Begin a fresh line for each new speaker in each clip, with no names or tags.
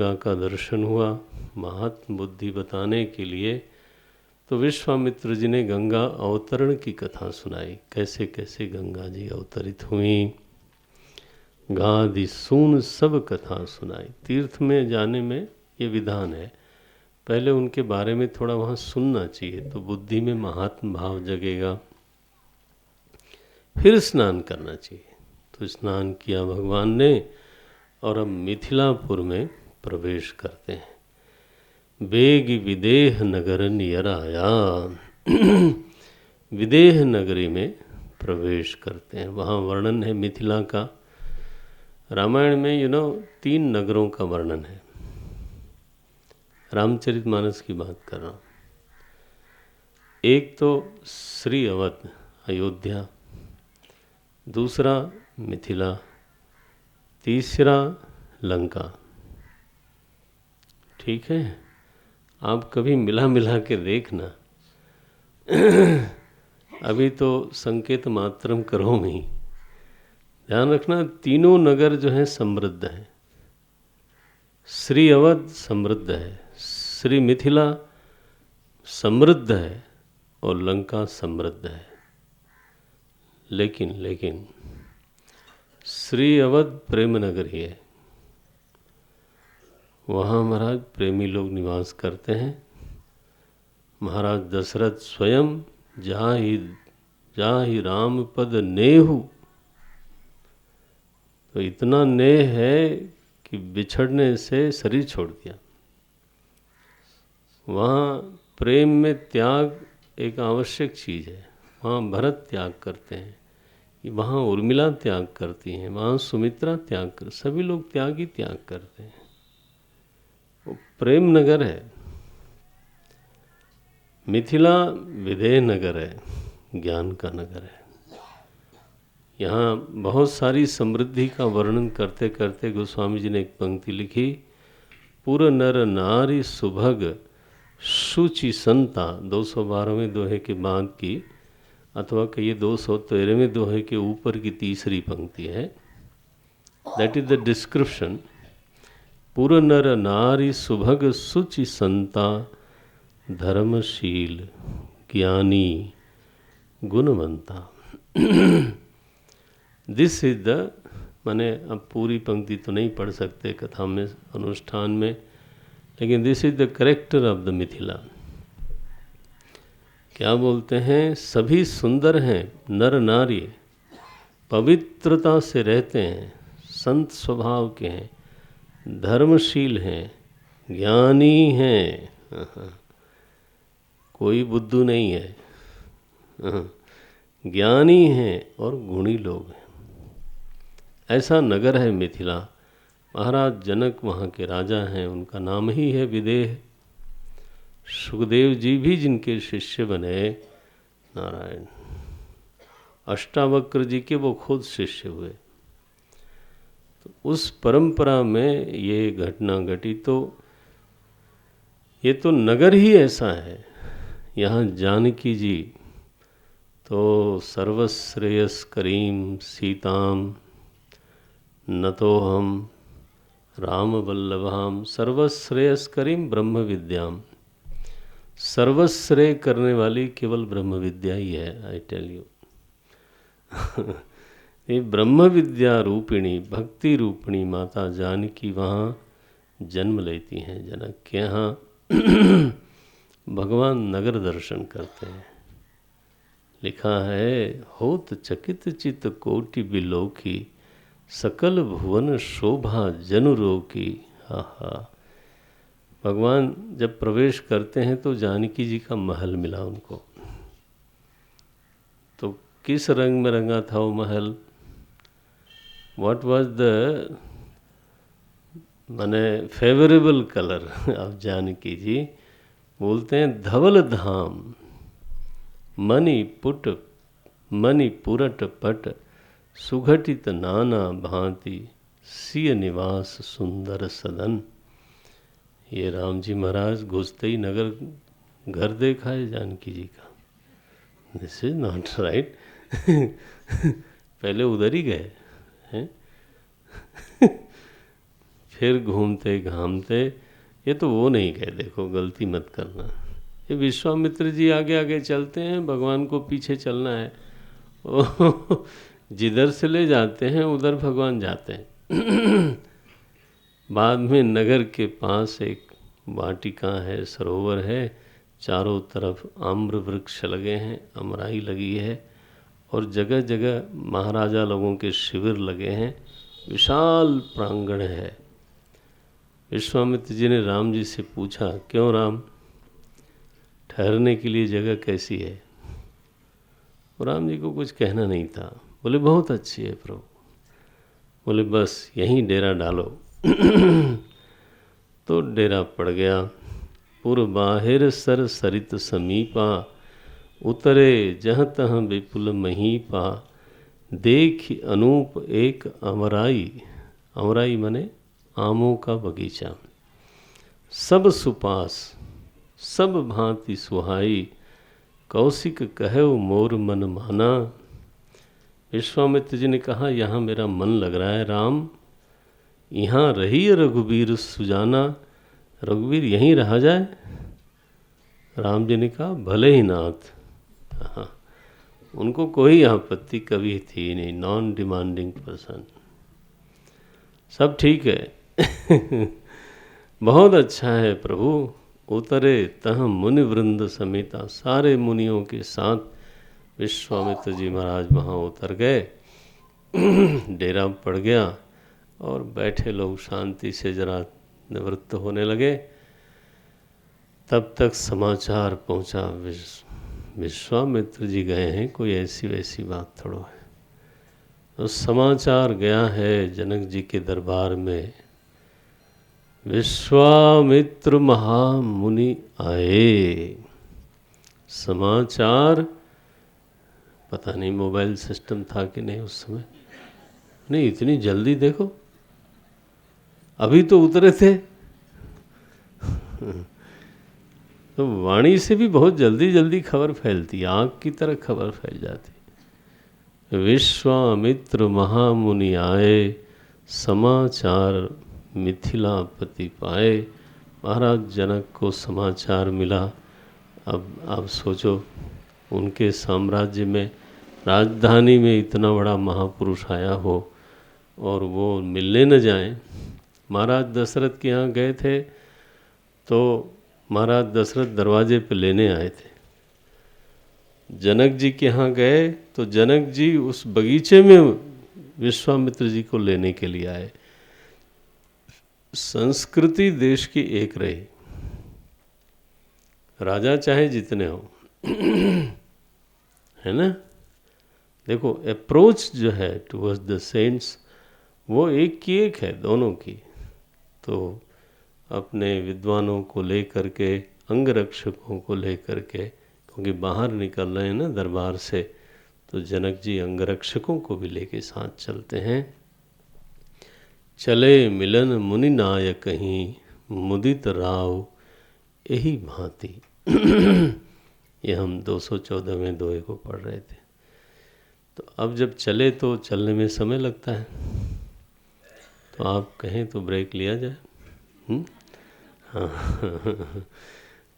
गंगा का दर्शन हुआ महात्म बुद्धि बताने के लिए। तो विश्वामित्र जी ने गंगा अवतरण की कथा सुनाई, कैसे कैसे गंगा जी अवतरित हुई। गादि सून सब कथा सुनाई। तीर्थ में जाने में ये विधान है, पहले उनके बारे में थोड़ा वहाँ सुनना चाहिए तो बुद्धि में महात्म भाव जगेगा, फिर स्नान करना चाहिए। तो स्नान किया भगवान ने और अब मिथिलापुर में प्रवेश करते हैं। बेग विदेह नगर नियराया विदेह नगरी में प्रवेश करते हैं। वहाँ वर्णन है मिथिला का। रामायण में 3 नगरों का वर्णन है। रामचरितमानस की बात कर रहा हूँ। एक तो श्री अवध अयोध्या, दूसरा मिथिला, तीसरा लंका। ठीक है, आप कभी मिला मिला के देखना। अभी तो संकेत मात्रम करो में ही ध्यान रखना, तीनों नगर जो हैं समृद्ध हैं। श्री अवध समृद्ध है, श्री मिथिला समृद्ध है और लंका समृद्ध है। लेकिन श्री अवध प्रेम नगर ही है। वहाँ महाराज प्रेमी लोग निवास करते हैं। महाराज दशरथ स्वयं जाहि राम पद नेहु, तो इतना नेह है कि बिछड़ने से शरीर छोड़ दिया। वहाँ प्रेम में त्याग एक आवश्यक चीज़ है। वहाँ भरत त्याग करते हैं, वहाँ उर्मिला त्याग करती हैं, वहाँ सुमित्रा त्याग कर, सभी लोग त्याग ही त्याग करते हैं। वो प्रेम नगर है। मिथिला विदेह नगर है, ज्ञान का नगर है। यहाँ बहुत सारी समृद्धि का वर्णन करते करते गोस्वामी जी ने एक पंक्ति लिखी, पुर नर नारी सुभग शुचि संता। 212वें दोहे के बाद की, अथवा कहिए 213वें दोहे के ऊपर की तीसरी पंक्ति है। That is the description. पुर नर नारी सुभग शुचि संता, धर्मशील ज्ञानी गुणवंता। दिस इज द, माने अब पूरी पंक्ति तो नहीं पढ़ सकते कथा में, अनुष्ठान में, लेकिन this is the character of the Mithila. क्या बोलते हैं? सभी सुंदर हैं नर नारी, पवित्रता से रहते हैं, संत स्वभाव के हैं, धर्मशील हैं, ज्ञानी हैं, कोई बुद्धू नहीं है, ज्ञानी हैं और गुणी लोग हैं। ऐसा नगर है मिथिला। महाराज जनक वहाँ के राजा हैं, उनका नाम ही है विदेह। सुखदेव जी भी जिनके शिष्य बने, नारायण, अष्टावक्र जी के वो खुद शिष्य हुए। तो उस परंपरा में ये घटना घटी। तो ये तो नगर ही ऐसा है। यहाँ जानकी जी तो सर्वश्रेयस करीम सीताम नतोहम राम वल्लभाम सर्वश्रेयस करीम ब्रह्म विद्याम। सर्वश्रेय करने वाली केवल ब्रह्म विद्या ही है। I tell you. ये ब्रह्म विद्या रूपिणी, भक्ति रूपिणी माता जानकी वहाँ जन्म लेती हैं। जनक के यहाँ भगवान नगर दर्शन करते हैं। लिखा है, होत चकित चित कोटि बिलोकी, सकल भुवन शोभा जनुरोकी। हा। भगवान जब प्रवेश करते हैं तो जानकी जी का महल मिला उनको। तो किस रंग में रंगा था वो महल? व्हाट वाज द माने फेवरेबल कलर ऑफ जानकी जी? बोलते हैं धवल धाम मणि पुरट पट, सुघटित नाना भांति, सिय निवास सुंदर सदन। ये राम जी महाराज घुसते ही नगर घर देखा है जानकी जी का। This is not right. पहले उधर ही गए हैं, फिर घूमते घामते, ये तो वो नहीं कहे, देखो गलती मत करना, ये विश्वामित्र जी आगे आगे चलते हैं, भगवान को पीछे चलना है। वो जिधर से ले जाते हैं उधर भगवान जाते हैं। बाद में नगर के पास एक वाटिका है, सरोवर है, चारों तरफ आम्र वृक्ष लगे हैं, अमराई लगी है, और जगह जगह महाराजा लोगों के शिविर लगे हैं, विशाल प्रांगण है। विश्वामित्र जी ने राम जी से पूछा, क्यों राम, ठहरने के लिए जगह कैसी है? राम जी को कुछ कहना नहीं था, बोले बहुत अच्छी है प्रभु। बोले बस यहीं डेरा डालो। तो डेरा पड़ गया। पुर बाहिर सर सरित समीपा, उतरे जहाँ तहाँ विपुल महीपा, देख अनूप एक अमराई, अमराई माने आमों का बगीचा, सब सुपास सब भांति सुहाई, कौशिक कहो मोर मन माना। विश्वामित्र जी ने कहा, यहाँ मेरा मन लग रहा है राम, यहाँ रही रघुवीर सुजाना, रघुवीर यहीं रहा जाए। राम जी ने कहा, भले ही नाथ। हाँ, उनको कोई आपत्ति कभी थी नहीं, नॉन डिमांडिंग पर्सन, सब ठीक है। बहुत अच्छा है प्रभु। उतरे तह मुनि वृंद समेता, सारे मुनियों के साथ विश्वामित्र जी महाराज वहाँ उतर गए। डेरा पड़ गया और बैठे लोग शांति से जरा निवृत्त होने लगे। तब तक समाचार पहुँचा, विश्वामित्र जी गए हैं, कोई ऐसी वैसी बात थोड़ा है। तो समाचार गया है जनक जी के दरबार में, विश्वामित्र महामुनि आए। समाचार पता नहीं मोबाइल सिस्टम था कि नहीं उस समय, नहीं इतनी जल्दी, देखो अभी तो उतरे थे। तो वाणी से भी बहुत जल्दी जल्दी खबर फैलती, आग की तरह खबर फैल जाती। विश्वामित्र महामुनि आए, समाचार मिथिलापति पाए। महाराज जनक को समाचार मिला। अब आप सोचो, उनके साम्राज्य में, राजधानी में इतना बड़ा महापुरुष आया हो और वो मिलने न जाएं। महाराज दशरथ के यहाँ गए थे तो महाराज दशरथ दरवाजे पे लेने आए थे। जनक जी के यहाँ गए तो जनक जी उस बगीचे में विश्वामित्र जी को लेने के लिए आए। संस्कृति देश की एक रही, राजा चाहे जितने हो, है ना। देखो अप्रोच जो है टुवर्ड्स द सेंट्स वो एक की एक है, दोनों की। तो अपने विद्वानों को लेकर के, अंगरक्षकों को लेकर के, क्योंकि बाहर निकल रहे हैं ना दरबार से, तो जनक जी अंगरक्षकों को भी लेके साथ चलते हैं। चले मिलन मुनि नायक कहीं, मुदित राव यही भांति। ये हम 214वें दोहे को पढ़ रहे थे। तो अब जब चले तो चलने में समय लगता है, तो आप कहें तो ब्रेक लिया जाए। हाँ।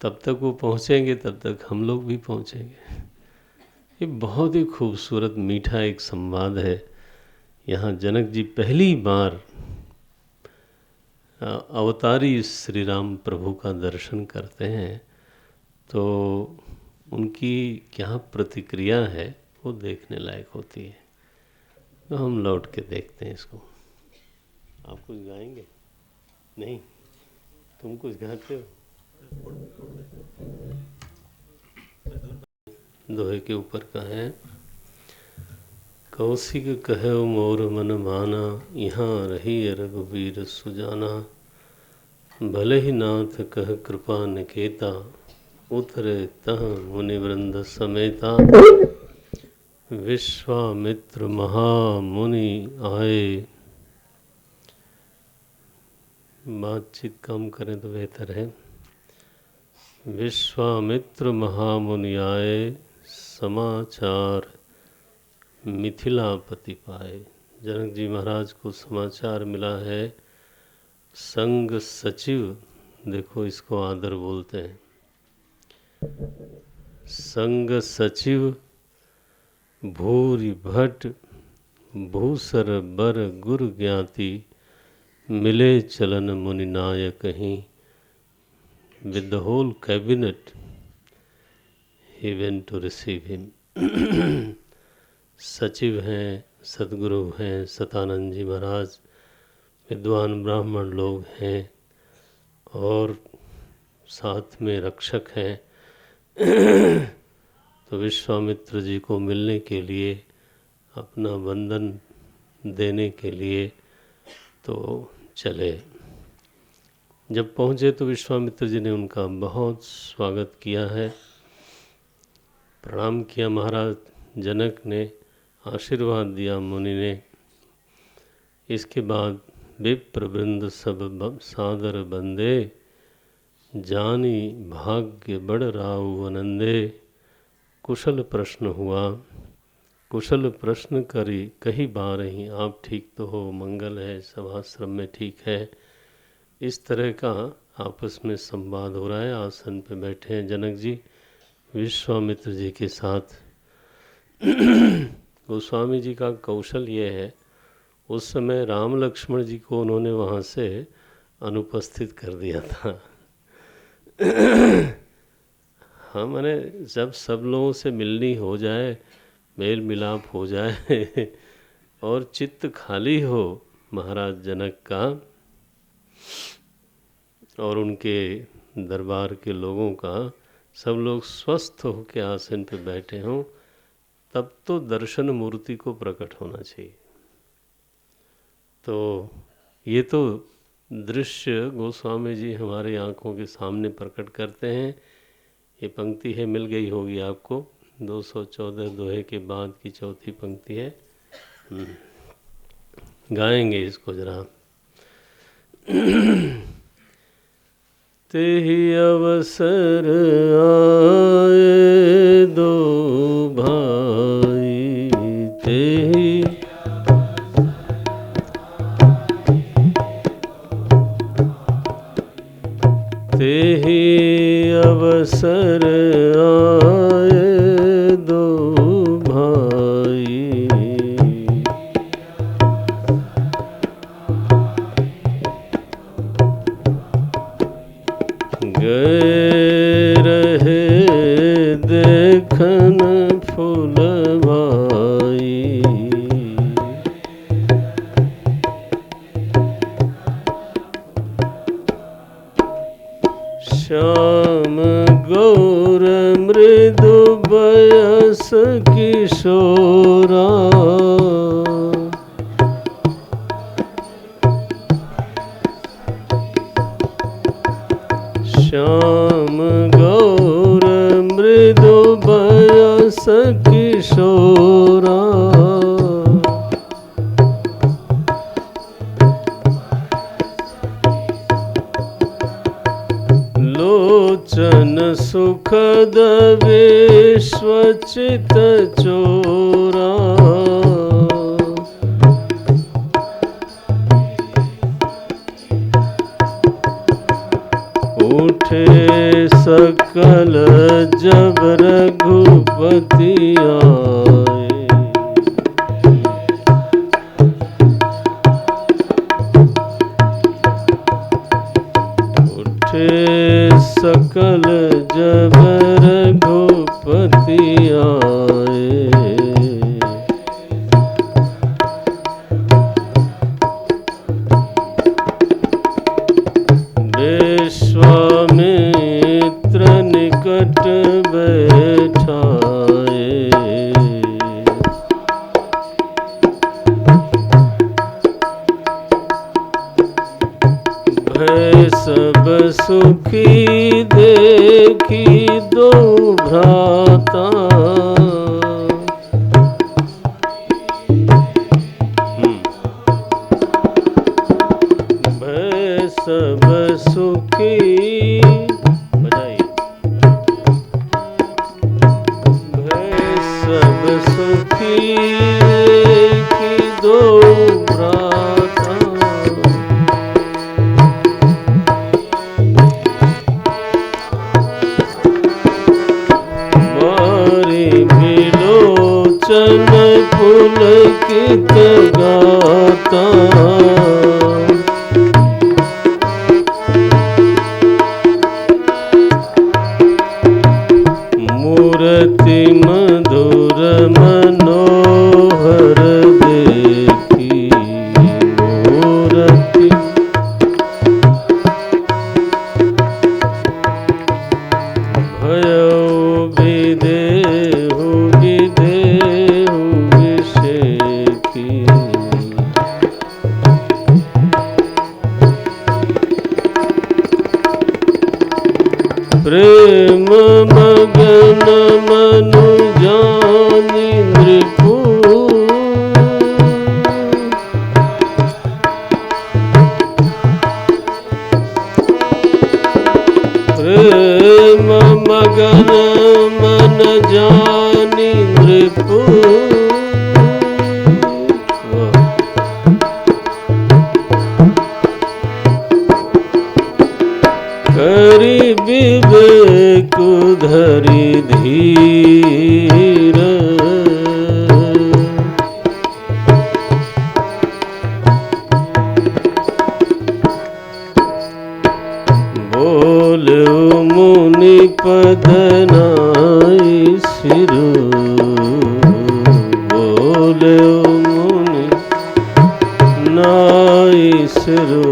तब तक वो पहुँचेंगे, तब तक हम लोग भी पहुँचेंगे। ये बहुत ही खूबसूरत मीठा एक संवाद है। यहाँ जनक जी पहली बार अवतारी श्री राम प्रभु का दर्शन करते हैं, तो उनकी क्या प्रतिक्रिया है वो देखने लायक होती है। तो हम लौट के देखते हैं इसको। आप कुछ गाएंगे? नहीं, तुम कुछ गाते हो? दोहे के ऊपर का है, कौशिक कहो मोर मन माना, यहाँ रही रघुवीर सुजाना, भले ही नाथ कह कृपा निकेता, उतरे तह मुनि वृंद समेता। विश्वामित्र महामुनि आए। बातचीत कम करें तो बेहतर है। विश्वामित्र महामुनि आए, समाचार मिथिलापति पाए। जनक जी महाराज को समाचार मिला है संग सचिव, देखो इसको आदर बोलते हैं। संग सचिव भूरि भट भूसर बर गुर ज्ञाति, मिले चलन मुनि नाय कहीं। With the whole cabinet he went to receive him। सचिव हैं, सदगुरु हैं, सतानंद जी महाराज, विद्वान ब्राह्मण लोग हैं और साथ में रक्षक हैं। तो विश्वामित्र जी को मिलने के लिए, अपना वंदन देने के लिए तो चले। जब पहुँचे तो विश्वामित्र जी ने उनका बहुत स्वागत किया है, प्रणाम किया। महाराज जनक ने आशीर्वाद दिया मुनि ने। इसके बाद विप्रवृंद सब सादर बंदे, जानी भाग्य बड़ राउ आनंदे। कुशल प्रश्न हुआ, कुशल प्रश्न करी कही बार ही, आप ठीक तो हो, मंगल है, सब आश्रम में ठीक है। इस तरह का आपस में संवाद हो रहा है। आसन पे बैठे हैं जनक जी विश्वामित्र जी के साथ। गोस्वामी जी का कौशल ये है, उस समय राम लक्ष्मण जी को उन्होंने वहाँ से अनुपस्थित कर दिया था। हाँ, मैंने जब सब लोगों से मिलनी हो जाए, मेल मिलाप हो जाए और चित्त खाली हो महाराज जनक का और उनके दरबार के लोगों का, सब लोग स्वस्थ होकर आसन पे बैठे हों, तब तो दर्शन मूर्ति को प्रकट होना चाहिए। तो ये तो दृश्य गोस्वामी जी हमारे आँखों के सामने प्रकट करते हैं। ये पंक्ति है, मिल गई होगी आपको, 214 दोहे के बाद की चौथी पंक्ति है। गाएंगे इसको जरा। तेहि अवसर आए दो भाई, तेहि अवसर आए दो भाई। गए रहे देखन फूलबाई, श्याम गौर मृदु बयस किशोरा। श्याम गौर मृदु बयस किशोरा। लोचन सुखद विश्वचित चोरा। उठे सकल जब रघुपति आए। उठे सकल जब रघुपति आए। विश्वामित्र निकट बैठाए। भय सब सुखी देखी दो भ्राता। भय सब सुखी, बजाइए। भय सब सुखी देखी दो भ्राता। प्रेम मगन मनु जानी नृपु प्रेम मगन मन जानी नृपु करी विवेक धरि धीर बोले मुनि पद नाई सिरु बोले मुनि नाई सिरु